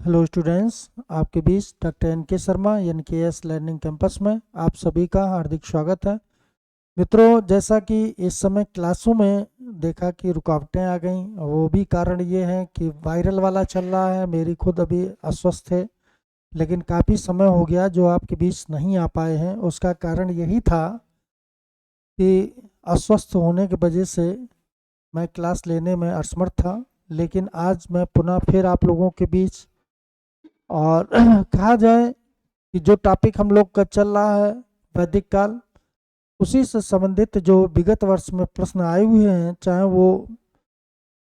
Hello students, आपके बीच doctor N K. Sharma N K S. Learning campus में आप सभी का हार्दिक स्वागत है। मित्रों, जैसा कि इस समय क्लासों में देखा कि रुकावटें आ गई, वो भी कारण ये है कि वायरल वाला चल रहा है। मेरी खुद अभी अस्वस्थ है, लेकिन काफ़ी समय हो गया जो आपके बीच नहीं आ पाए हैं। उसका कारण यही था कि अस्वस्थ होने की वजह से मैं क्लास लेने में असमर्थ था। लेकिन आज मैं पुनः फिर आप लोगों के बीच और कहा जाए कि जो टॉपिक हम लोग का चल रहा है वैदिक काल, उसी से संबंधित जो विगत वर्ष में प्रश्न आए हुए हैं, चाहे वो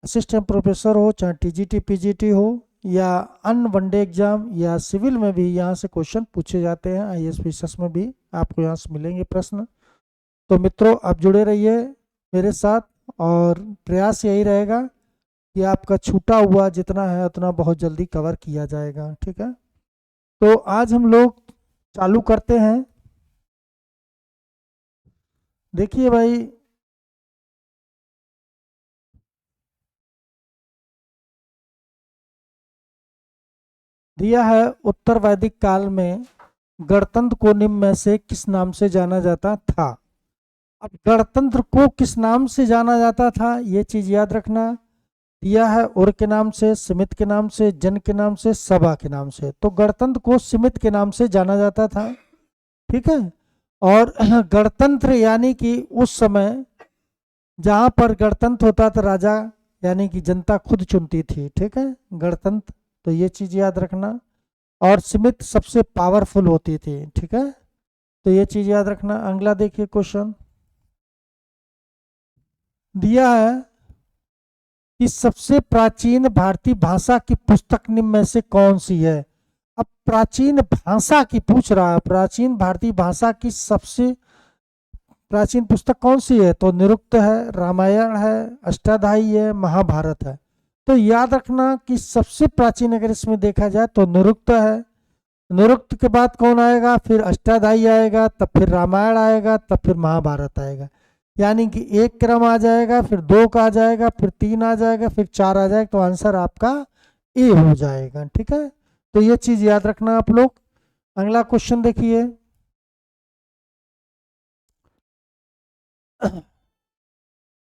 असिस्टेंट प्रोफेसर हो, चाहे टीजीटी पीजीटी हो, या अन्य वनडे एग्जाम या सिविल में भी यहाँ से क्वेश्चन पूछे जाते हैं। आईएएस में भी आपको यहाँ से मिलेंगे प्रश्न। तो मित्रों, आप जुड़े रहिए मेरे साथ, और प्रयास यही रहेगा कि आपका छूटा हुआ जितना है उतना बहुत जल्दी कवर किया जाएगा। ठीक है, तो आज हम लोग चालू करते हैं। देखिए भाई, दिया है उत्तर वैदिक काल में गणतंत्र को निम्न में से किस नाम से जाना जाता था। अब गणतंत्र को किस नाम से जाना जाता था, ये चीज याद रखना। दिया है उर के नाम से, सिमित के नाम से, जन के नाम से, सभा के नाम से। तो गणतंत्र को सिमित के नाम से जाना जाता था। ठीक है, और गणतंत्र यानी कि उस समय जहां पर गणतंत्र होता था, राजा यानी कि जनता खुद चुनती थी। ठीक है, गणतंत्र, तो ये चीज याद रखना। और सीमित सबसे पावरफुल होती थी। ठीक है, तो ये चीज याद रखना। अगला देखिए क्वेश्चन दिया है कि सबसे प्राचीन भारतीय भाषा की पुस्तक निम्न में से कौन सी है। अब प्राचीन भाषा की पूछ रहा है, प्राचीन भारतीय भाषा की सबसे प्राचीन पुस्तक कौन सी है। तो निरुक्त है, रामायण है, अष्टाध्यायी है, महाभारत है। तो याद रखना कि सबसे प्राचीन अगर इसमें देखा जाए तो निरुक्त है। निरुक्त के बाद कौन आएगा, फिर अष्टाध्यायी आएगा, तब फिर रामायण आएगा, तब फिर महाभारत आएगा। यानी कि एक क्रम आ जाएगा, फिर दो का आ जाएगा, फिर तीन आ जाएगा, फिर चार आ जाएगा। तो आंसर आपका ए हो जाएगा। ठीक है, तो ये चीज याद रखना आप लोग। अगला क्वेश्चन देखिए,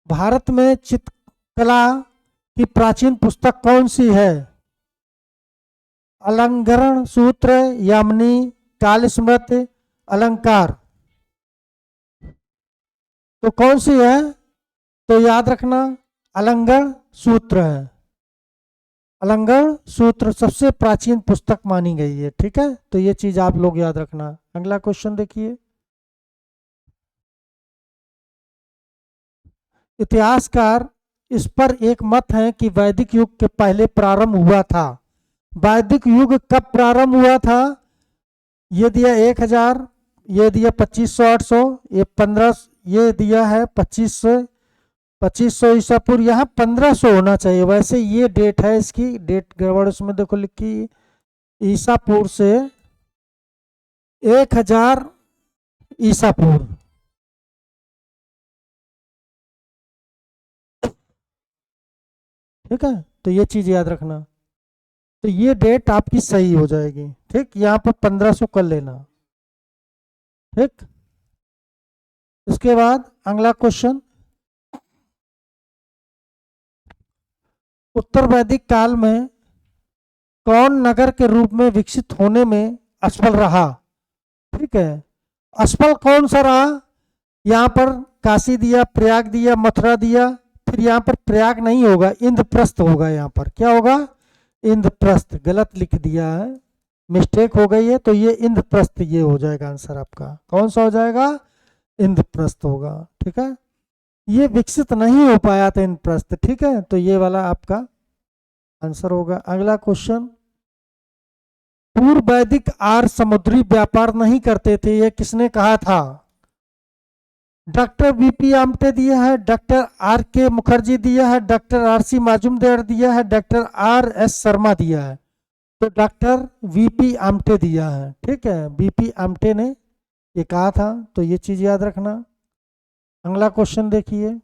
भारत में चित्रकला की प्राचीन पुस्तक कौन सी है। अलंकरण सूत्र, यामिनी, काल स्मृति, अलंकार। तो कौन सी है, तो याद रखना अलंकरण सूत्र है। अलंकरण सूत्र सबसे प्राचीन पुस्तक मानी गई है। ठीक है, तो ये चीज आप लोग याद रखना। अगला क्वेश्चन देखिए, इतिहासकार इस पर एक मत है कि वैदिक युग के पहले प्रारंभ हुआ था। वैदिक युग कब प्रारंभ हुआ था। ये दिया 1000, ये दिया 2500 800, ये 15, ये दिया है 2500 ईसा पूर्व। यहाँ 1500 होना चाहिए, वैसे ये डेट है, इसकी डेट गड़बड़ उसमें देखो लिखी, ईसा पूर्व से 1000 ईसा पूर्व। ठीक है, तो ये चीज याद रखना। तो ये डेट आपकी सही हो जाएगी। ठीक, यहाँ पर 1500 कर लेना। ठीक, इसके बाद अगला क्वेश्चन, उत्तर वैदिक काल में कौन नगर के रूप में विकसित होने में असफल रहा। ठीक है, असफल कौन सा रहा। यहाँ पर काशी दिया, प्रयाग दिया, मथुरा दिया। फिर यहाँ पर प्रयाग नहीं होगा, इंद्रप्रस्थ होगा। यहाँ पर क्या होगा, इंद्रप्रस्थ। गलत लिख दिया है, मिस्टेक हो गई है। तो ये इंद्रप्रस्थ, ये हो जाएगा आंसर आपका। कौन सा हो जाएगा, इंद्रप्रस्थ होगा। ठीक है, ये विकसित नहीं हो पाया था इंद्रप्रस्थ। ठीक है, तो ये वाला आपका आंसर होगा। अगला क्वेश्चन, पूर्व वैदिक आर्य समुद्री व्यापार नहीं करते थे, ये किसने कहा था। डॉक्टर बीपी आमटे दिया है, डॉक्टर आर के मुखर्जी दिया है, डॉक्टर आर सी माजुमदार दिया है, डॉक्टर आर एस शर्मा दिया है। तो डॉक्टर वीपी आमटे दिया है। ठीक है, बीपी आमटे ने ये कहा था, तो ये चीज याद रखना। अगला क्वेश्चन देखिए,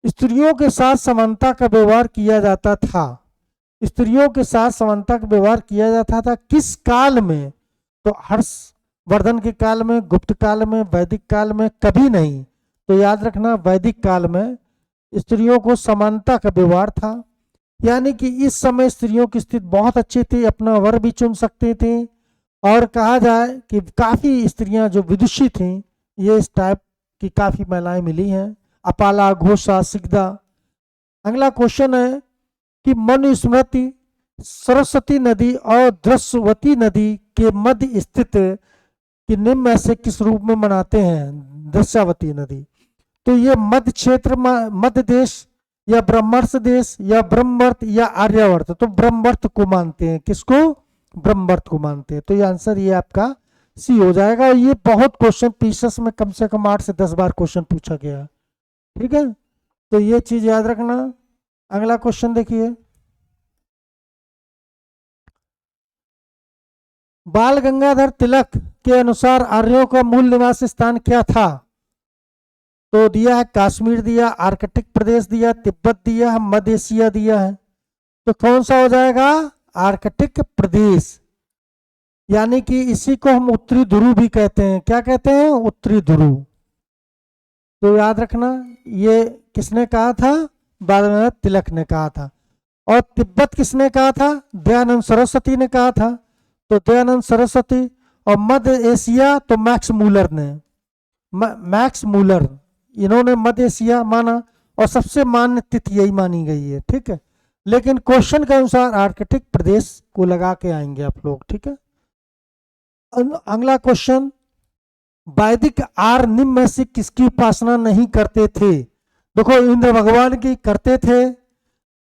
स्त्रियों के साथ समानता का व्यवहार किया जाता था। स्त्रियों के साथ समानता का व्यवहार किया जाता था किस काल में? तो हर्षवर्धन के काल में, गुप्त काल में, वैदिक काल में? कभी नहीं। तो याद रखना वैदिक काल में स्त्रियों को समानता का व्यवहार था। यानी कि इस समय स्त्रियों की स्थिति बहुत अच्छी थी, अपना वर भी चुन सकती थी, और कहा जाए कि काफी स्त्रियां जो विदुषी थीं, ये इस टाइप की काफी महिलाएं मिली हैं। अपाला, घोषा, सिगदा। अगला क्वेश्चन है कि मनुस्मृति सरस्वती नदी और द्रस्वती नदी के मध्य स्थित कि निम्न में से किस रूप में मनाते हैं दस्यावती नदी? तो ये मध्य क्षेत्र, मध्य देश, या ब्रह्मर्ष देश, या ब्रह्मवर्त, या आर्यावर्त? तो ब्रह्मवर्त को मानते हैं। किसको? ब्रह्मवर्त को मानते हैं। तो ये आंसर ये आपका सी हो जाएगा। और ये बहुत क्वेश्चन पीसेस में कम से कम 8 से 10 बार क्वेश्चन पूछा गया है। ठीक है, तो ये चीज याद रखना। अगला क्वेश्चन देखिए, बाल गंगाधर तिलक के अनुसार आर्यों का मूल निवास स्थान क्या था? तो दिया है कश्मीर, दिया आर्कटिक प्रदेश, दिया तिब्बत, दिया है मध्य एशिया, दिया है। तो कौन सा हो जाएगा? आर्कटिक प्रदेश। यानी कि इसी को हम उत्तरी ध्रुव भी कहते हैं। क्या कहते हैं? उत्तरी ध्रुव। तो याद रखना, ये किसने कहा था? बाल गंगाधर तिलक ने कहा था। और तिब्बत किसने कहा था? दयानंद सरस्वती ने कहा था। तो दयानंद सरस्वती। और मध्य एशिया तो मैक्स मूलर ने, मैक्स मूलर, इन्होंने मध्य एशिया माना, और सबसे मान्य तिथि यही मानी गई है। ठीक है, लेकिन क्वेश्चन के अनुसार आर्कटिक प्रदेश को लगा के आएंगे आप लोग। ठीक है, अगला क्वेश्चन, वैदिक आर निम्न में से किसकी उपासना नहीं करते थे? देखो, इंद्र भगवान की करते थे,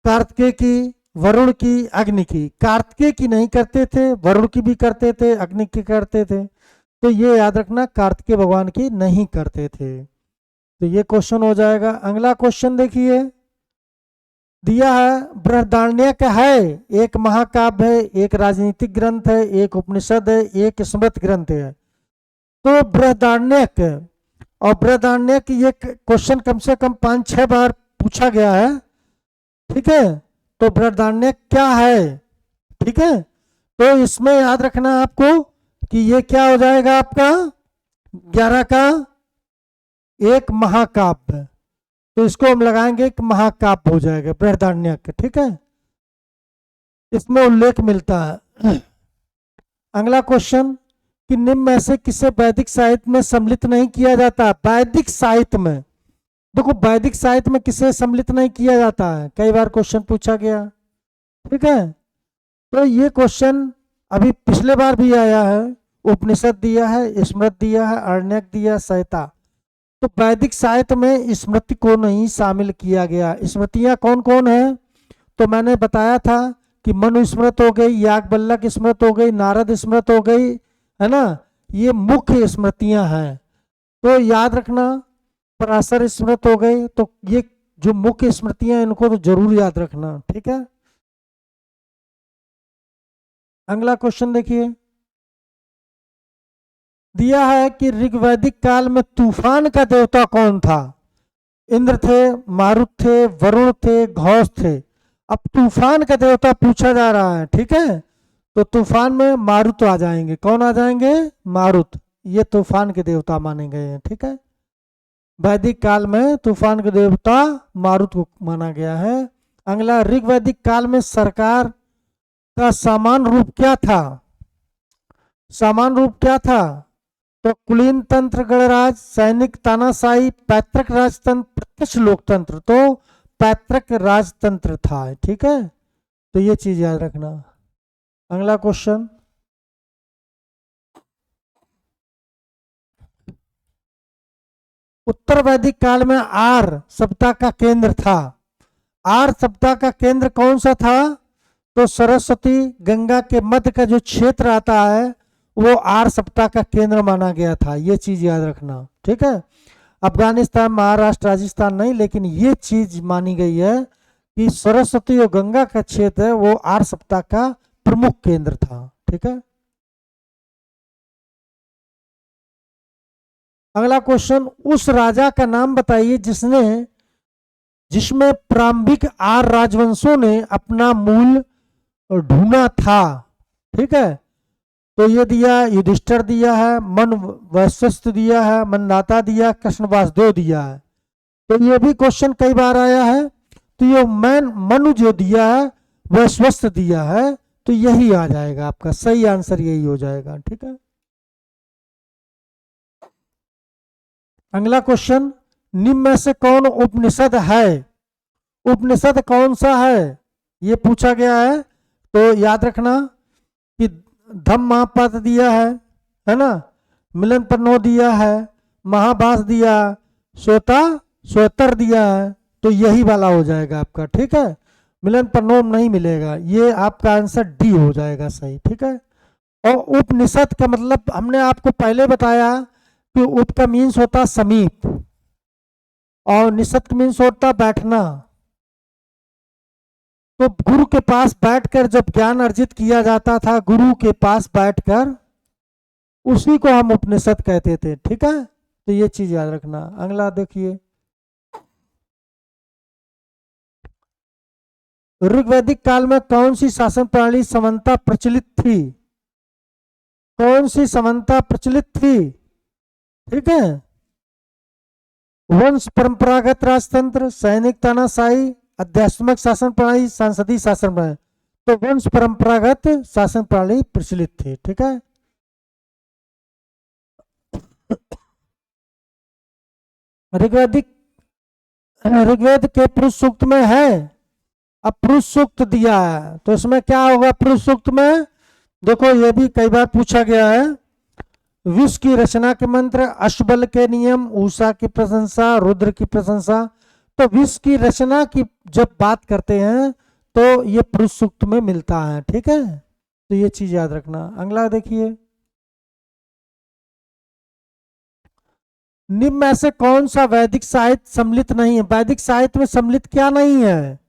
कार्तिकेय की, वरुण की, अग्नि की। कार्तिकेय की नहीं करते थे, वरुण की भी करते थे, अग्नि की करते थे। तो ये याद रखना, कार्तिकेय भगवान की नहीं करते थे। तो ये क्वेश्चन हो जाएगा। अगला क्वेश्चन देखिए, दिया है बृहदारण्यक है, एक महाकाव्य है, एक राजनीतिक ग्रंथ है, एक उपनिषद है, एक स्मृत ग्रंथ है। तो बृहदारण्यक, और बृहदारण्यक ये क्वेश्चन कम से कम 5-6 बार पूछा गया है। ठीक है, तो बृहदारण्यक क्या है? ठीक है, तो इसमें याद रखना आपको कि ये क्या हो जाएगा आपका 11 का एक महाकाव्य। तो इसको हम लगाएंगे एक महाकाव्य हो जाएगा बृहदारण्यक। ठीक है, इसमें उल्लेख मिलता है। अगला क्वेश्चन कि निम्न में से किसे वैदिक साहित्य में सम्मिलित नहीं किया जाता? वैदिक साहित्य में, देखो वैदिक साहित्य में किसे सम्मिलित नहीं किया जाता है, कई बार क्वेश्चन पूछा गया। ठीक है, तो ये क्वेश्चन अभी पिछले बार भी आया है। उपनिषद दिया है, स्मृत दिया है, अरण्यक दिया, संहिता। तो वैदिक साहित्य में स्मृति को नहीं शामिल किया गया। स्मृतियां कौन कौन है? तो मैंने बताया था कि मनु स्मृत हो गई, याज्ञवल्क्य स्मृत हो गई, नारद स्मृत हो गई, है ना, ये मुख्य स्मृतियां हैं। तो याद रखना, पराशर स्मृत हो गई। तो ये जो मुख्य स्मृतियां इनको तो जरूर याद रखना। ठीक है, अगला क्वेश्चन देखिए, दिया है कि ऋग्वैदिक काल में तूफान का देवता कौन था? इंद्र थे, मारुत थे, वरुण थे, घोष थे। अब तूफान का देवता पूछा जा रहा है। ठीक है, तो तूफान में मारुत आ जाएंगे। कौन आ जाएंगे? मारुत। ये तूफान के देवता माने गए हैं। ठीक है, वैदिक काल में तूफान के देवता मारुत को माना गया है। अगला, ऋग्वैदिक काल में सरकार का सामान्य रूप क्या था? सामान्य रूप क्या था? तो कुलीन तंत्र, गणराज, सैनिक तानाशाही, पैतृक राजतंत्र, प्रत्यक्ष लोकतंत्र। तो पैतृक राजतंत्र था। ठीक है, तो ये चीज याद रखना। अगला क्वेश्चन, उत्तर वैदिक काल में आर सप्ताह का केंद्र था। आर सप्ताह का केंद्र कौन सा था? तो सरस्वती गंगा के मध्य का जो क्षेत्र आता है वो आर सप्ताह का केंद्र माना गया था। ये चीज याद रखना। ठीक है, अफगानिस्तान, महाराष्ट्र, राजस्थान नहीं, लेकिन ये चीज मानी गई है कि सरस्वती और गंगा का क्षेत्र है वो आर सप्ताह का प्रमुख केंद्र था। ठीक है, अगला क्वेश्चन, उस राजा का नाम बताइए जिसने जिसमें प्रारंभिक 8 राजवंशों ने अपना मूल ढूंढा था। ठीक है, तो ये दिया, युधिष्ठिर दिया है, मन वैश्वस्त दिया है, मनदाता दिया, कृष्ण वासुदेव दिया है। तो ये भी क्वेश्चन कई बार आया है। तो ये मनु जो दिया है, वैश्वस्त दिया है, तो यही आ जाएगा आपका सही आंसर, यही हो जाएगा। ठीक है, अगला क्वेश्चन, निम्न में से कौन उपनिषद है? उपनिषद कौन सा है ये पूछा गया है। तो याद रखना कि धम्म महापाठ दिया है ना, मिलन परनो दिया है, महाभास दिया, श्वेता श्वेतर दिया है, तो यही वाला हो जाएगा आपका। ठीक है, मिलन परनोम नहीं मिलेगा, ये आपका आंसर डी हो जाएगा सही। ठीक है, और उपनिषद का मतलब हमने आपको पहले बताया कि उप का मीन्स होता समीप और निषद का मीन्स होता बैठना। तो गुरु के पास बैठकर जब ज्ञान अर्जित किया जाता था, गुरु के पास बैठकर, उसी को हम उपनिषद कहते थे। ठीक है, तो ये चीज याद रखना। अगला देखिए, ऋग्वैदिक काल में कौन सी शासन प्रणाली समानता प्रचलित थी? कौन सी समानता प्रचलित थी? ठीक है, वंश परंपरागत राजतंत्र, सैनिक तानाशाही, आध्यात्मिक शासन प्रणाली, सांसदीय शासन प्रणाली। तो वंश परंपरागत शासन प्रणाली प्रचलित थी। ठीक है, ऋग्वेद के पुरुष सूक्त में है, अब पुरुष सूक्त दिया है, तो इसमें क्या होगा पुरुष सूक्त में? देखो ये भी कई बार पूछा गया है। विश्व की रचना के मंत्र, अश्वबल के नियम, उषा की प्रशंसा, रुद्र की प्रशंसा। तो विश्व की रचना की जब बात करते हैं तो ये पुरुष सूक्त में मिलता है। ठीक है, तो ये चीज याद रखना। अगला देखिए, निम्न में से कौन सा वैदिक साहित्य सम्मिलित नहीं है? वैदिक साहित्य में सम्मिलित क्या नहीं है?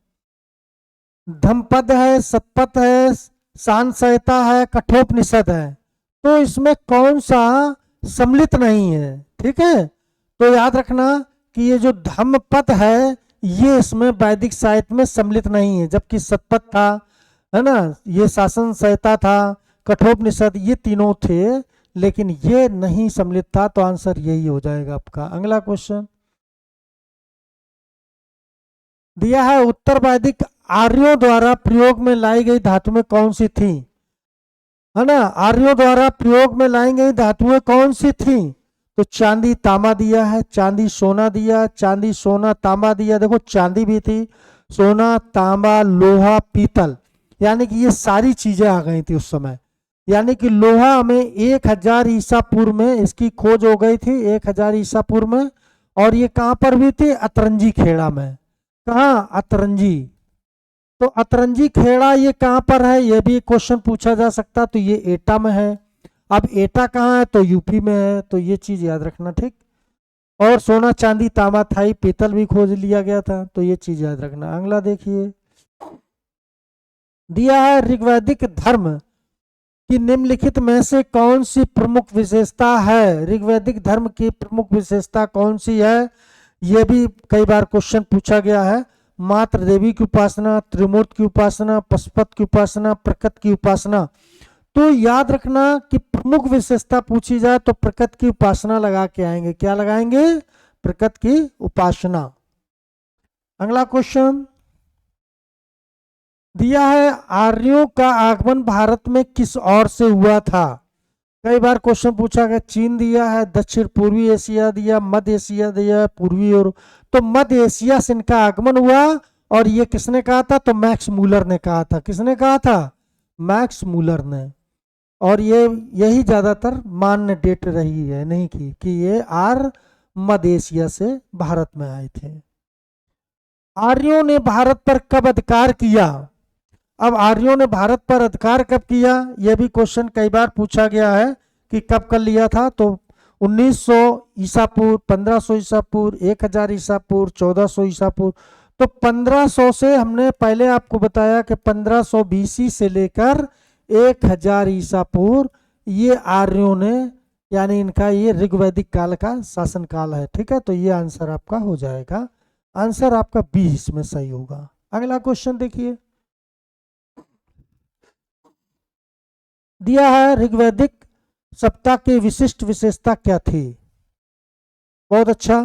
धम्मपद है, शतपथ है, शांत संहिता है, कठोपनिषद है। तो इसमें कौन सा सम्मिलित नहीं है? ठीक है, तो याद रखना कि ये जो धम्मपद है ये इसमें वैदिक साहित्य में सम्मिलित नहीं है, जबकि शतपथ था, है ना, ये शासन संहिता था, कठोपनिषद, ये तीनों थे, लेकिन ये नहीं सम्मिलित था। तो आंसर यही हो जाएगा आपका। अगला क्वेश्चन दिया है, उत्तर वैदिक आर्यों द्वारा प्रयोग में लाई गई धातुएं कौन सी थी? है ना, आर्यों द्वारा प्रयोग में लाई गई धातुएं कौन सी थी? तो चांदी तांबा दिया है, चांदी सोना दिया, चांदी सोना तांबा दिया। देखो चांदी भी थी, सोना तांबा लोहा पीतल, यानी कि ये सारी चीजें आ गई थी उस समय। यानी कि लोहा में 1000 ईसा पूर्व में इसकी खोज हो गई थी, 1000 ईसा पूर्व में। और ये कहां पर भी थी? अतरंजी खेड़ा में। कहाँ? अतरंजी। तो अतरंजी खेड़ा ये कहां पर है? ये भी क्वेश्चन पूछा जा सकता। तो ये एटा में है। अब एटा कहाँ है? तो यूपी में है। तो ये चीज याद रखना। ठीक, और सोना चांदी तांबा थाई पीतल भी खोज लिया गया था। तो ये चीज याद रखना। अगला देखिए, दिया है ऋग्वैदिक धर्म कि निम्नलिखित में से कौन सी प्रमुख विशेषता है? ऋग्वैदिक धर्म की प्रमुख विशेषता कौन सी है? यह भी कई बार क्वेश्चन पूछा गया है। मात्र देवी की उपासना, त्रिमूर्ति की उपासना, पशुपत की उपासना, प्रकृति की उपासना। तो याद रखना कि प्रमुख विशेषता पूछी जाए तो प्रकृति की उपासना लगा के आएंगे। क्या लगाएंगे? प्रकृति की उपासना। अगला क्वेश्चन दिया है, आर्यों का आगमन भारत में किस ओर से हुआ था? कई बार क्वेश्चन पूछा गया। चीन दिया है, दक्षिण पूर्वी एशिया दिया, मध्य एशिया दिया, पूर्वी और। तो मध्य एशिया से इनका आगमन हुआ। और ये किसने कहा था? तो मैक्स मूलर ने कहा था। किसने कहा था? मैक्स मूलर ने। और ये यही ज्यादातर मान्य डेट रही है, नहीं कि ये मध्य एशिया से भारत में आए थे। आर्यों ने भारत पर कब अधिकार किया? अब आर्यों ने भारत पर अधिकार कब किया? यह भी क्वेश्चन कई बार पूछा गया है कि कब कर लिया था। तो 1900 ईसा पूर्व, 1500 ईसा पूर्व, 1000 ईसा पूर्व, 1400 ईसा पूर्व। तो 1500 से हमने पहले आपको बताया कि 1500 बीसी से लेकर 1000 ईसा पूर्व ये आर्यों ने, यानी इनका ये ऋग्वैदिक काल का शासन काल है। ठीक है, तो ये आंसर आपका हो जाएगा। आंसर आपका बी इसमें सही होगा। अगला क्वेश्चन देखिए, दिया है ऋग्वैदिक सप्ताह की विशिष्ट विशेषता क्या थी। बहुत अच्छा,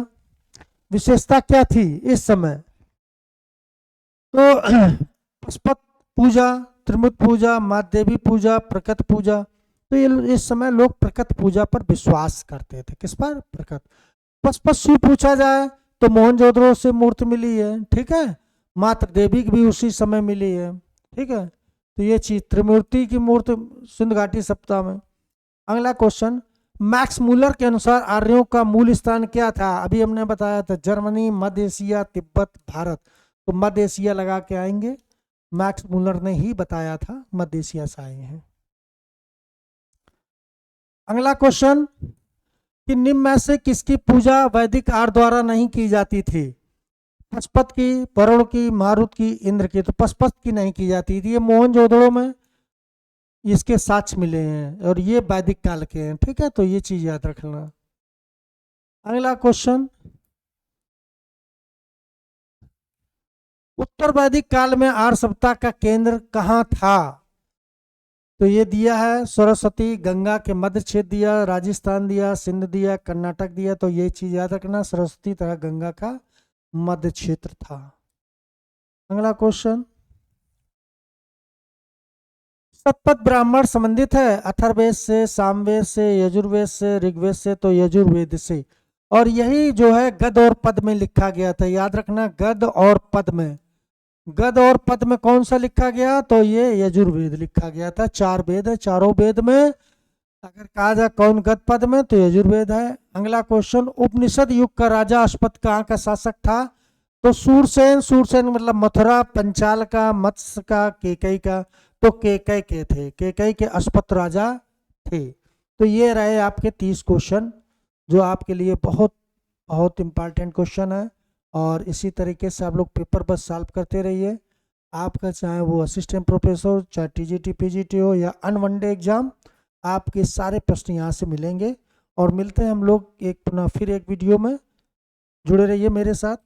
विशेषता क्या थी इस समय? तो पशुपत पूजा, त्रिमूर्त पूजा, माँ देवी पूजा, प्रकट पूजा। तो ये इस समय लोग प्रकट पूजा पर विश्वास करते थे। किस पर? प्रकट। पशुपत शिव पूछा जाए तो मोहनजोदड़ो से मूर्ति मिली है, ठीक है। मात्र देवी की भी उसी समय मिली है, ठीक है। तो ये चीज त्रिमूर्ति की मूर्ति सिंधु घाटी सप्ताह में। अगला क्वेश्चन, मैक्स मूलर के अनुसार आर्यों का मूल स्थान क्या था? अभी हमने बताया था जर्मनी, मध्य एशिया, तिब्बत, भारत। तो मध्य एशिया लगा के आएंगे, मैक्स मूलर ने ही बताया था मध्य एशिया से आए हैं। अगला क्वेश्चन, कि निम्न में से किसकी पूजा वैदिक आर्य द्वारा नहीं की जाती थी? पशुपत की, वरुण की, मारुत की, इंद्र की। तो पशुपत की नहीं की जाती थी। ये मोहनजोदड़ो में इसके साक्ष्य मिले हैं और ये वैदिक काल के हैं, ठीक है। तो ये चीज याद रखना। अगला क्वेश्चन, उत्तर वैदिक काल में आर्य सभ्यता का केंद्र कहाँ था? तो ये दिया है सरस्वती, गंगा के मध्य क्षेत्र दिया, राजस्थान दिया, सिंध दिया, कर्नाटक दिया। तो ये चीज याद रखना, सरस्वती तथा गंगा का मध्य क्षेत्र था। अगला क्वेश्चन, शतपथ ब्राह्मण संबंधित है अथर्ववेद से, सामवेद से, यजुर्वेद से, ऋग्वेद से। तो यजुर्वेद से। और यही जो है गद और पद में लिखा गया था। याद रखना, गद और पद में। गद और पद में कौन सा लिखा गया? तो ये यजुर्वेद लिखा गया था। 4 वेद है, चारों वेद में अगर कहा जाए कौन गद पद में, तो यजुर्वेद है। अगला क्वेश्चन, उपनिषद युग का राजा अश्वत्थ कहाँ का शासक था? तो सूरसेन। सूरसेन मतलब मथुरा, पंचाल का, मत्स्य का, केकई का। तो केकई के थे, केकई के अश्वत्थ राजा थे। तो ये रहे आपके 30 क्वेश्चन, जो आपके लिए बहुत बहुत इंपॉर्टेंट क्वेश्चन है। और इसी तरीके से आप लोग पेपर बस सॉल्व करते रहिए। आपका चाहे वो असिस्टेंट प्रोफेसर, चाहे टीजीटी पीजीटी हो या अनवनडे एग्जाम, आपके सारे प्रश्न यहाँ से मिलेंगे। और मिलते हैं हम लोग एक पुनः फिर एक वीडियो में। जुड़े रहिए मेरे साथ।